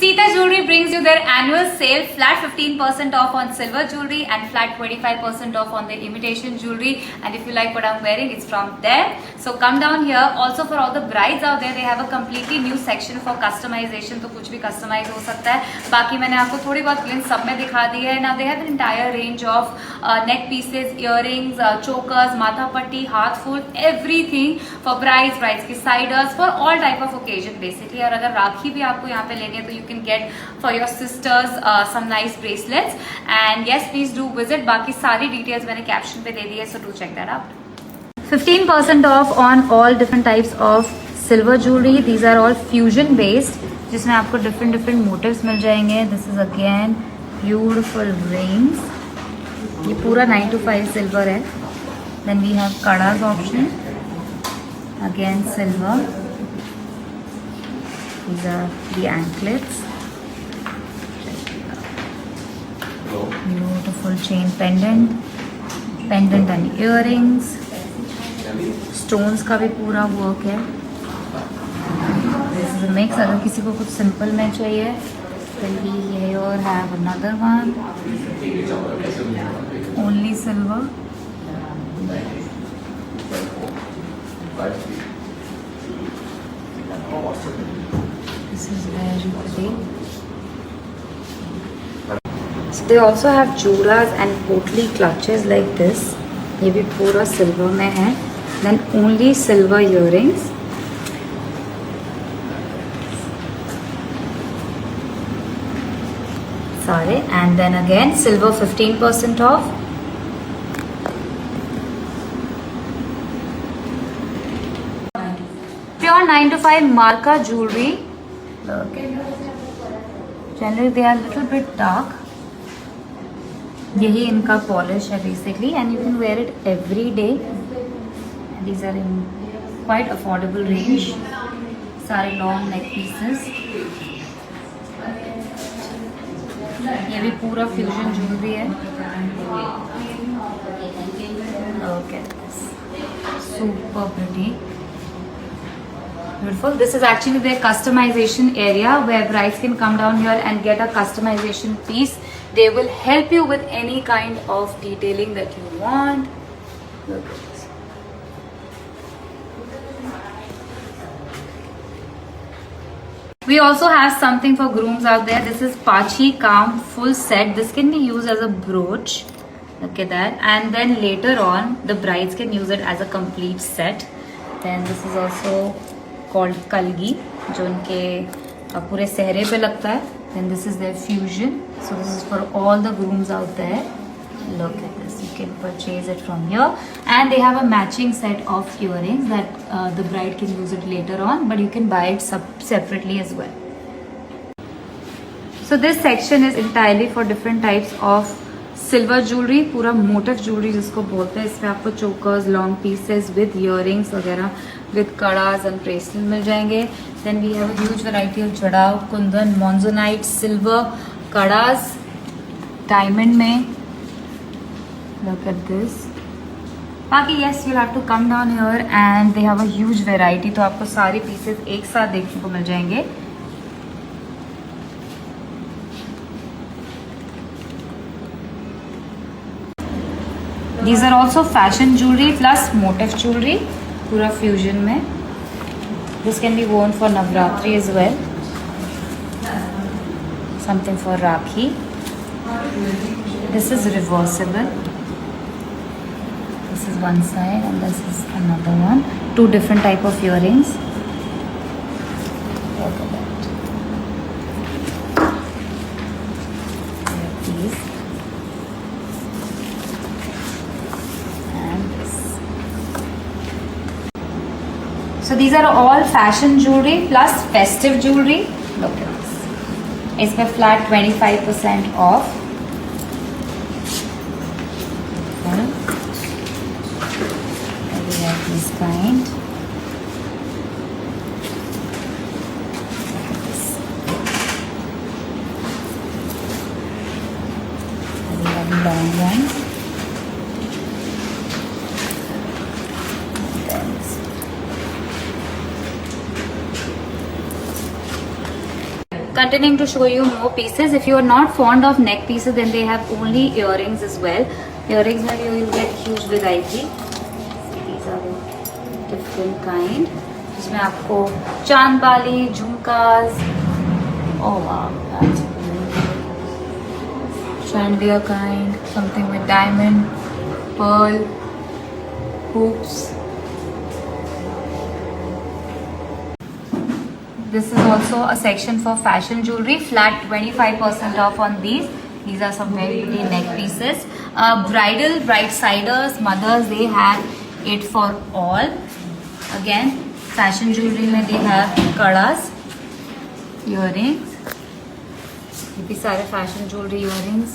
Sita Jewelry brings you their annual sale, flat 15% off on silver jewelry and flat 25% off on the imitation jewelry. And if you like what I'm wearing, it's from them. So come down here. Also for all the brides out there, they have a completely new section for customization. तो कुछ भी customize हो सकता है. बाकी मैंने आपको थोड़ी बहुत glimpse सब में दिखा दी है. Now they have an entire range of neck pieces, earrings, chokers, matha patti, हाथ फूल, everything for brides, brides की siders, for all type of occasion basically. और अगर राखी भी आपको यहाँ पे लेनी है तो you can get for your sisters some nice bracelets. And yes, please do visit. बाकी सारी details मैंने caption पे दे दी है, so do check that out. 15% off on all different types of silver jewelry. These are all fusion based, जिसमें आपको different motifs मिल जाएंगे. This is again beautiful rings. ये पूरा 9 to 5 silver है. Then we have kadas option. Again silver. These are the anklets. Beautiful chain pendant and earrings. Stones का भी पूरा work है. This is a mix. अगर किसी को कुछ simple में चाहिए, then we here have another one. Only silver. This is very pretty. So they also have juras and potli clutches like this. ये भी पूरा silver में है. Then only silver earrings. सारे. And then again silver 15% off. Pure 9 to 5 marka jewelry. Look. Generally they are a little bit dark. यही इनका polish है basically, and you can wear it every day. And these are in quite affordable range. सारे long neck pieces. ये भी पूरा fusion jewelry है. Look at this. Super pretty. Beautiful. This is actually their customization area where brides can come down here and get a customization piece. They will help you with any kind of detailing that you want. Look at this. We also have something for grooms out there. This is Pachi Calm full set. This can be used as a brooch. Look at that. And then later on, the brides can use it as a complete set. Then this is also called Kalgi, जो उनके पूरे सहरे पे लगता है. Then this is their fusion. So this is for all the grooms out there. Look at this. You can purchase it from here. And they have a matching set of earrings that the bride can use it later on. But you can buy it separately as well. So this section is entirely for different types of silver jewelry. पूरा motif jewelry जिसको बोलते हैं. इसमें आपको chokers, long pieces with earrings वगैरह, with kadas and bracelet मिल जाएंगे. Then we have a huge variety of jadao, kundan, monzonite, silver, kadas, diamond में. Look at this. बाकी yes, you'll have to come down here and they have a huge variety. तो आपको सारी pieces एक साथ देखने को मिल जाएंगे. These are also fashion jewelry plus motif jewelry. पूरा fusion में. This can be worn for Navratri as well. Something for Rakhi. This is reversible. This is one side and this is another one. Two different type of earrings. Look at that. These. And this. So these are all fashion jewelry plus festive jewelry. Look at this. इसमें flat 25% off. Okay. And we have this kind. Look at this. And we have long ones. And then continuing to show you more pieces. If you are not fond of neck pieces, then they have only earrings as well. Earrings में you will get huge variety. These are the different kind. जिसमें आपको चांद बाली, झुमकास, oh wow, that's chandelier kind, something with diamond, pearl, hoops. This is also a section for fashion jewelry. Flat 25% off on these. These are some very pretty neck pieces. Bridal, bride-siders, mothers, they have it for all. Again, fashion jewelry mein they have kadas, earrings. ये भी सारे fashion jewelry earrings.